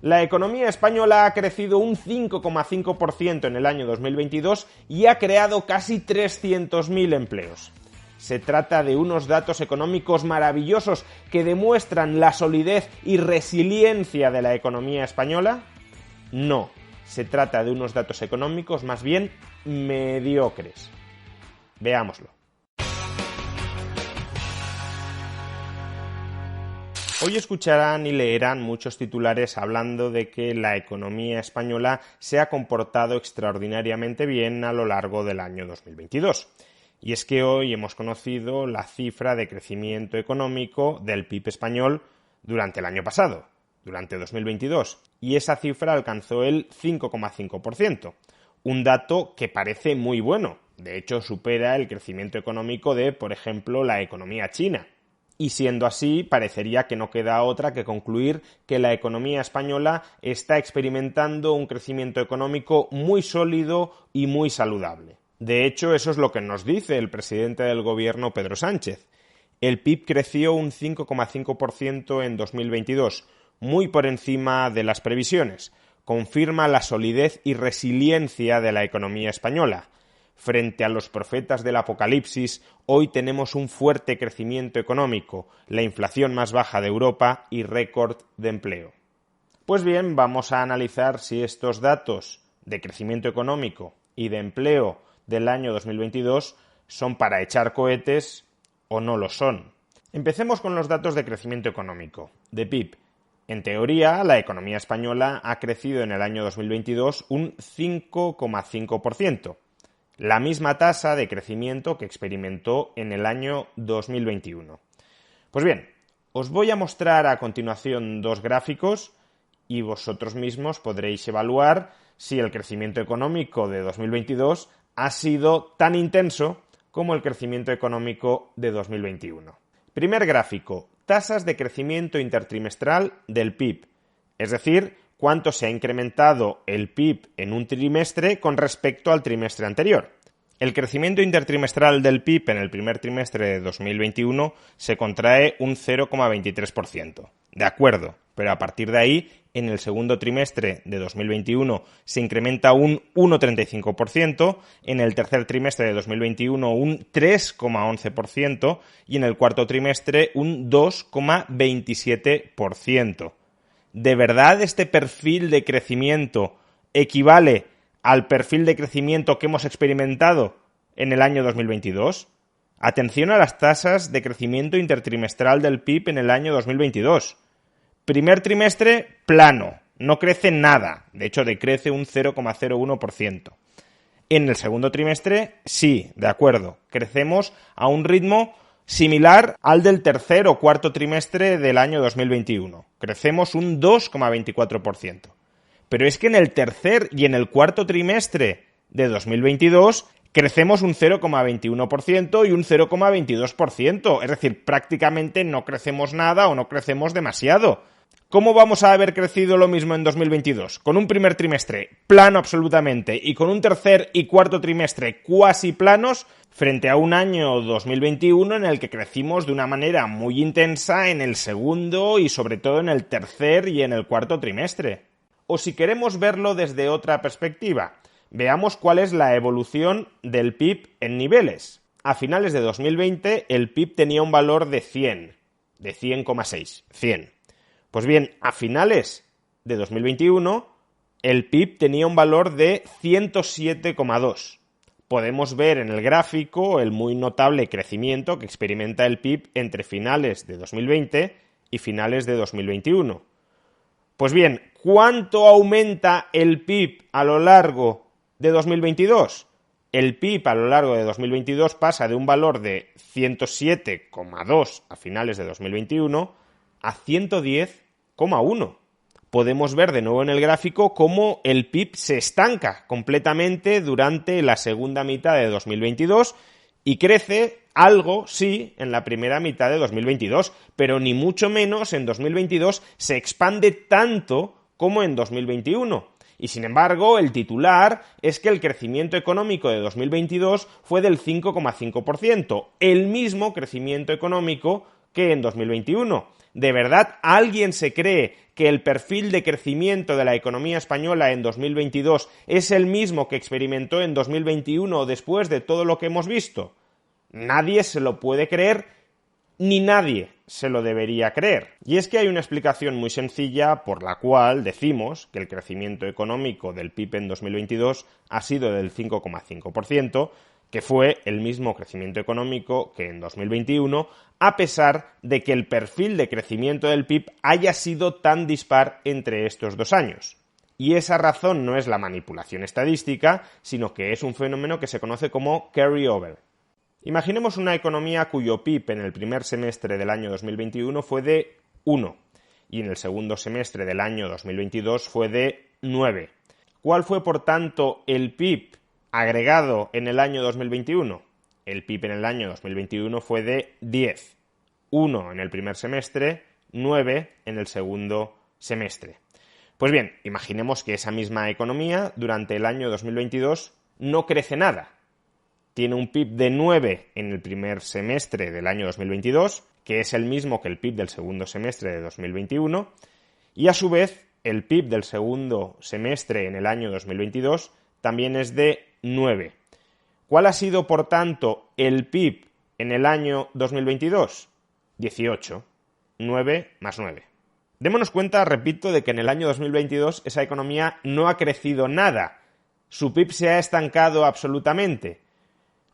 La economía española ha crecido un 5,5% en el año 2022 y ha creado casi 300.000 empleos. ¿Se trata de unos datos económicos maravillosos que demuestran la solidez y resiliencia de la economía española? No, se trata de unos datos económicos más bien mediocres. Veámoslo. Hoy escucharán y leerán muchos titulares hablando de que la economía española se ha comportado extraordinariamente bien a lo largo del año 2022. Y es que hoy hemos conocido la cifra de crecimiento económico del PIB español durante el año pasado, durante 2022, y esa cifra alcanzó el 5,5%, un dato que parece muy bueno. De hecho, supera el crecimiento económico de, por ejemplo, la economía china. Y siendo así, parecería que no queda otra que concluir que la economía española está experimentando un crecimiento económico muy sólido y muy saludable. De hecho, eso es lo que nos dice el presidente del gobierno, Pedro Sánchez. El PIB creció un 5,5% en 2022, muy por encima de las previsiones. Confirma la solidez y resiliencia de la economía española. Frente a los profetas del apocalipsis, hoy tenemos un fuerte crecimiento económico, la inflación más baja de Europa y récord de empleo. Pues bien, vamos a analizar si estos datos de crecimiento económico y de empleo del año 2022 son para echar cohetes o no lo son. Empecemos con los datos de crecimiento económico, de PIB. En teoría, la economía española ha crecido en el año 2022 un 5,5%. La misma tasa de crecimiento que experimentó en el año 2021. Pues bien, os voy a mostrar a continuación dos gráficos y vosotros mismos podréis evaluar si el crecimiento económico de 2022 ha sido tan intenso como el crecimiento económico de 2021. Primer gráfico, tasas de crecimiento intertrimestral del PIB, es decir, cuánto se ha incrementado el PIB en un trimestre con respecto al trimestre anterior. El crecimiento intertrimestral del PIB en el primer trimestre de 2021 se contrae un 0,23%. De acuerdo, pero a partir de ahí, en el segundo trimestre de 2021 se incrementa un 1,35%, en el tercer trimestre de 2021 un 3,11% y en el cuarto trimestre un 2,27%. ¿De verdad este perfil de crecimiento equivale al perfil de crecimiento que hemos experimentado en el año 2022? Atención a las tasas de crecimiento intertrimestral del PIB en el año 2022. Primer trimestre, plano, no crece nada, de hecho decrece un 0,01%. En el segundo trimestre, sí, de acuerdo, crecemos a un ritmo similar al del tercer o cuarto trimestre del año 2021. Crecemos un 2,24%. Pero es que en el tercer y en el cuarto trimestre de 2022 crecemos un 0,21% y un 0,22%. Es decir, prácticamente no crecemos nada o no crecemos demasiado. ¿Cómo vamos a haber crecido lo mismo en 2022? Con un primer trimestre plano absolutamente y con un tercer y cuarto trimestre cuasi planos frente a un año 2021 en el que crecimos de una manera muy intensa en el segundo y sobre todo en el tercer y en el cuarto trimestre. O si queremos verlo desde otra perspectiva, veamos cuál es la evolución del PIB en niveles. A finales de 2020 el PIB tenía un valor de 100, de 100,6, 100. Pues bien, a finales de 2021 el PIB tenía un valor de 107,2. Podemos ver en el gráfico el muy notable crecimiento que experimenta el PIB entre finales de 2020 y finales de 2021. Pues bien, ¿cuánto aumenta el PIB a lo largo de 2022? El PIB a lo largo de 2022 pasa de un valor de 107,2 a finales de 2021 a 110,1. Podemos ver de nuevo en el gráfico cómo el PIB se estanca completamente durante la segunda mitad de 2022 y crece algo, sí, en la primera mitad de 2022, pero ni mucho menos en 2022 se expande tanto como en 2021. Y sin embargo, el titular es que el crecimiento económico de 2022 fue del 5,5%, el mismo crecimiento económico que en 2021. ¿De verdad alguien se cree que el perfil de crecimiento de la economía española en 2022 es el mismo que experimentó en 2021 después de todo lo que hemos visto? Nadie se lo puede creer, ni nadie se lo debería creer. Y es que hay una explicación muy sencilla por la cual decimos que el crecimiento económico del PIB en 2022 ha sido del 5,5%, que fue el mismo crecimiento económico que en 2021, a pesar de que el perfil de crecimiento del PIB haya sido tan dispar entre estos dos años. Y esa razón no es la manipulación estadística, sino que es un fenómeno que se conoce como carry-over. Imaginemos una economía cuyo PIB en el primer semestre del año 2021 fue de 1 y en el segundo semestre del año 2022 fue de 9. ¿Cuál fue, por tanto, el PIB agregado en el año 2021? El PIB en el año 2021 fue de 10. 1 en el primer semestre, 9 en el segundo semestre. Pues bien, imaginemos que esa misma economía durante el año 2022 no crece nada. Tiene un PIB de 9 en el primer semestre del año 2022, que es el mismo que el PIB del segundo semestre de 2021, y a su vez el PIB del segundo semestre en el año 2022 también es de 9. ¿Cuál ha sido, por tanto, el PIB en el año 2022? 18. 9 más 9. Démonos cuenta, repito, de que en el año 2022 esa economía no ha crecido nada. Su PIB se ha estancado absolutamente.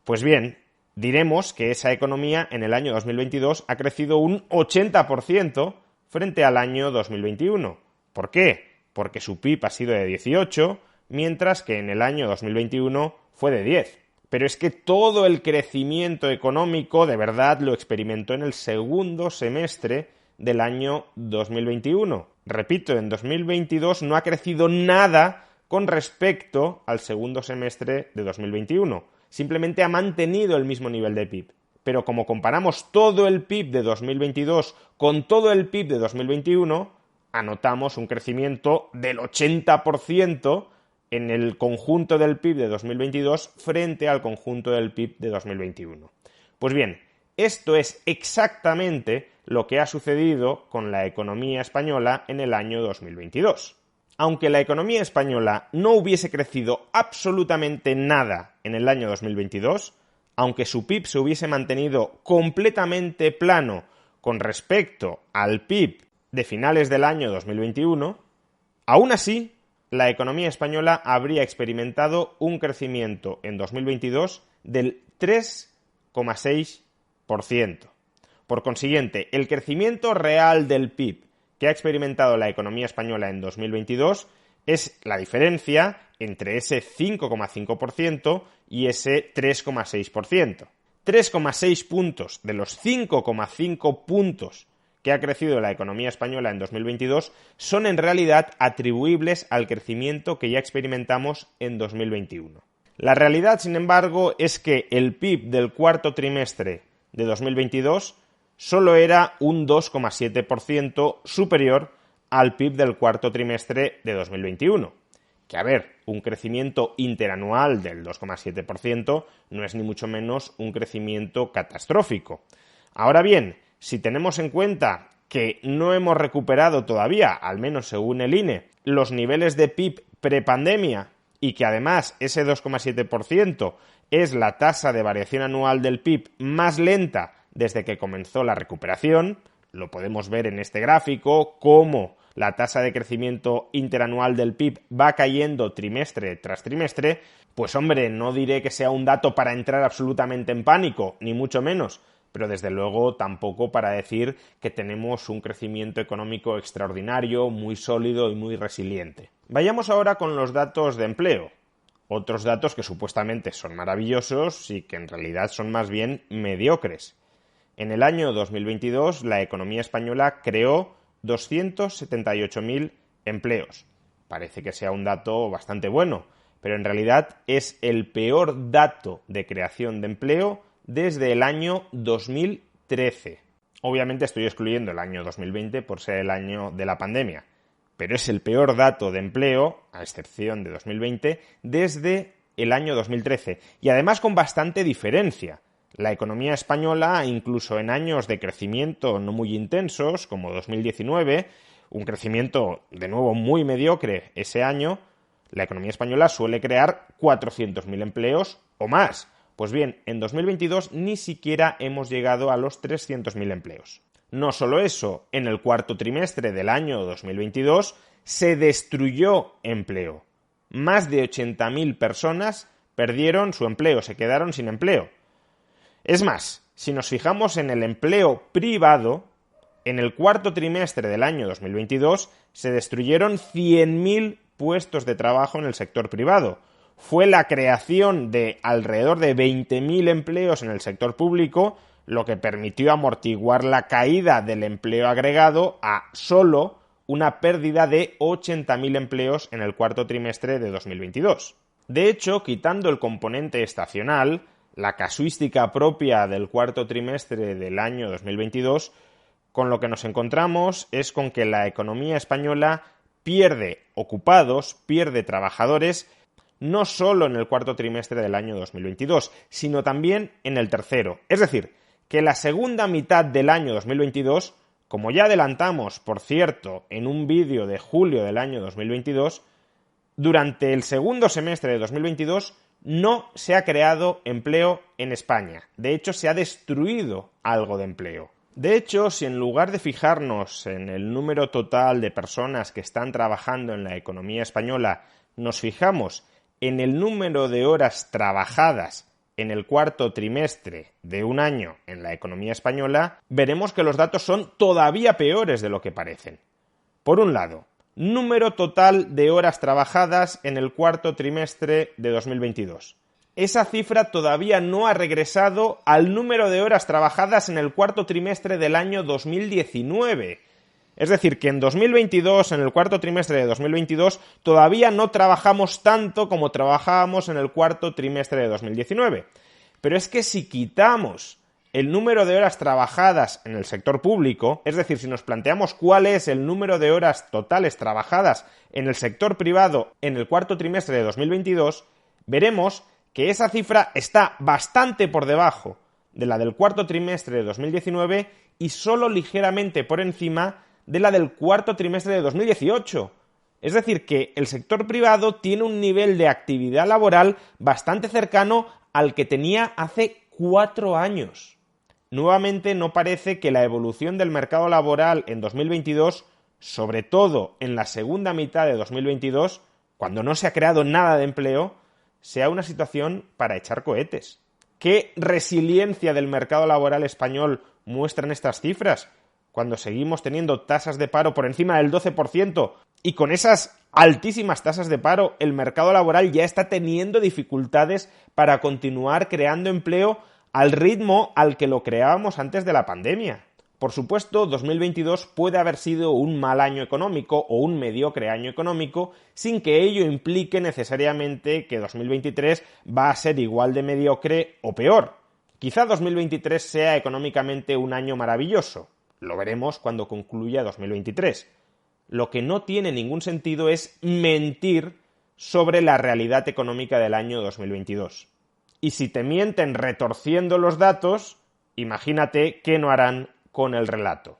Pues bien, diremos que esa economía en el año 2022 ha crecido un 80% frente al año 2021. ¿Por qué? Porque su PIB ha sido de 18, mientras que en el año 2021 fue de 10. Pero es que todo el crecimiento económico de verdad lo experimentó en el segundo semestre del año 2021. Repito, en 2022 no ha crecido nada con respecto al segundo semestre de 2021. Simplemente ha mantenido el mismo nivel de PIB. Pero como comparamos todo el PIB de 2022 con todo el PIB de 2021, anotamos un crecimiento del 80% en el conjunto del PIB de 2022 frente al conjunto del PIB de 2021. Pues bien, esto es exactamente lo que ha sucedido con la economía española en el año 2022. Aunque la economía española no hubiese crecido absolutamente nada en el año 2022, aunque su PIB se hubiese mantenido completamente plano con respecto al PIB de finales del año 2021, aún así, la economía española habría experimentado un crecimiento en 2022 del 3,6%. Por consiguiente, el crecimiento real del PIB que ha experimentado la economía española en 2022 es la diferencia entre ese 5,5% y ese 3,6%. 3,6 puntos de los 5,5 puntos que ha crecido la economía española en 2022 son en realidad atribuibles al crecimiento que ya experimentamos en 2021. La realidad, sin embargo, es que el PIB del cuarto trimestre de 2022 solo era un 2,7% superior al PIB del cuarto trimestre de 2021. Que, a ver, un crecimiento interanual del 2,7% no es ni mucho menos un crecimiento catastrófico. Ahora bien, si tenemos en cuenta que no hemos recuperado todavía, al menos según el INE, los niveles de PIB prepandemia y que además ese 2,7% es la tasa de variación anual del PIB más lenta desde que comenzó la recuperación, lo podemos ver en este gráfico, cómo la tasa de crecimiento interanual del PIB va cayendo trimestre tras trimestre, pues hombre, no diré que sea un dato para entrar absolutamente en pánico, ni mucho menos, pero desde luego tampoco para decir que tenemos un crecimiento económico extraordinario, muy sólido y muy resiliente. Vayamos ahora con los datos de empleo. Otros datos que supuestamente son maravillosos y que en realidad son más bien mediocres. En el año 2022 la economía española creó 278.000 empleos. Parece que sea un dato bastante bueno, pero en realidad es el peor dato de creación de empleo desde el año 2013. Obviamente estoy excluyendo el año 2020 por ser el año de la pandemia, pero es el peor dato de empleo, a excepción de 2020, desde el año 2013. Y además con bastante diferencia. La economía española, incluso en años de crecimiento no muy intensos, como 2019, un crecimiento de nuevo muy mediocre ese año, la economía española suele crear 400.000 empleos o más. Pues bien, en 2022 ni siquiera hemos llegado a los 300.000 empleos. No solo eso, en el cuarto trimestre del año 2022 se destruyó empleo. Más de 80.000 personas perdieron su empleo, se quedaron sin empleo. Es más, si nos fijamos en el empleo privado, en el cuarto trimestre del año 2022 se destruyeron 100.000 puestos de trabajo en el sector privado. Fue la creación de alrededor de 20.000 empleos en el sector público lo que permitió amortiguar la caída del empleo agregado a solo una pérdida de 80.000 empleos en el cuarto trimestre de 2022. De hecho, quitando el componente estacional, la casuística propia del cuarto trimestre del año 2022, con lo que nos encontramos es con que la economía española pierde ocupados, pierde trabajadores, no solo en el cuarto trimestre del año 2022, sino también en el tercero. Es decir, que la segunda mitad del año 2022, como ya adelantamos, por cierto, en un vídeo de julio del año 2022, durante el segundo semestre de 2022 no se ha creado empleo en España. De hecho, se ha destruido algo de empleo. De hecho, si en lugar de fijarnos en el número total de personas que están trabajando en la economía española, nos fijamos en el número de horas trabajadas en el cuarto trimestre de un año en la economía española, veremos que los datos son todavía peores de lo que parecen. Por un lado, número total de horas trabajadas en el cuarto trimestre de 2022. Esa cifra todavía no ha regresado al número de horas trabajadas en el cuarto trimestre del año 2019. Es decir, que en 2022, en el cuarto trimestre de 2022, todavía no trabajamos tanto como trabajábamos en el cuarto trimestre de 2019. Pero es que si quitamos el número de horas trabajadas en el sector público, es decir, si nos planteamos cuál es el número de horas totales trabajadas en el sector privado en el cuarto trimestre de 2022, veremos que esa cifra está bastante por debajo de la del cuarto trimestre de 2019 y solo ligeramente por encima de la del cuarto trimestre de 2018. Es decir, que el sector privado tiene un nivel de actividad laboral bastante cercano al que tenía hace 4 años. Nuevamente no parece que la evolución del mercado laboral en 2022, sobre todo en la segunda mitad de 2022, cuando no se ha creado nada de empleo, sea una situación para echar cohetes. ¿Qué resiliencia del mercado laboral español muestran estas cifras? Cuando seguimos teniendo tasas de paro por encima del 12% y con esas altísimas tasas de paro el mercado laboral ya está teniendo dificultades para continuar creando empleo al ritmo al que lo creábamos antes de la pandemia. Por supuesto, 2022 puede haber sido un mal año económico o un mediocre año económico sin que ello implique necesariamente que 2023 va a ser igual de mediocre o peor. Quizá 2023 sea económicamente un año maravilloso. Lo veremos cuando concluya 2023. Lo que no tiene ningún sentido es mentir sobre la realidad económica del año 2022. Y si te mienten retorciendo los datos, imagínate qué no harán con el relato.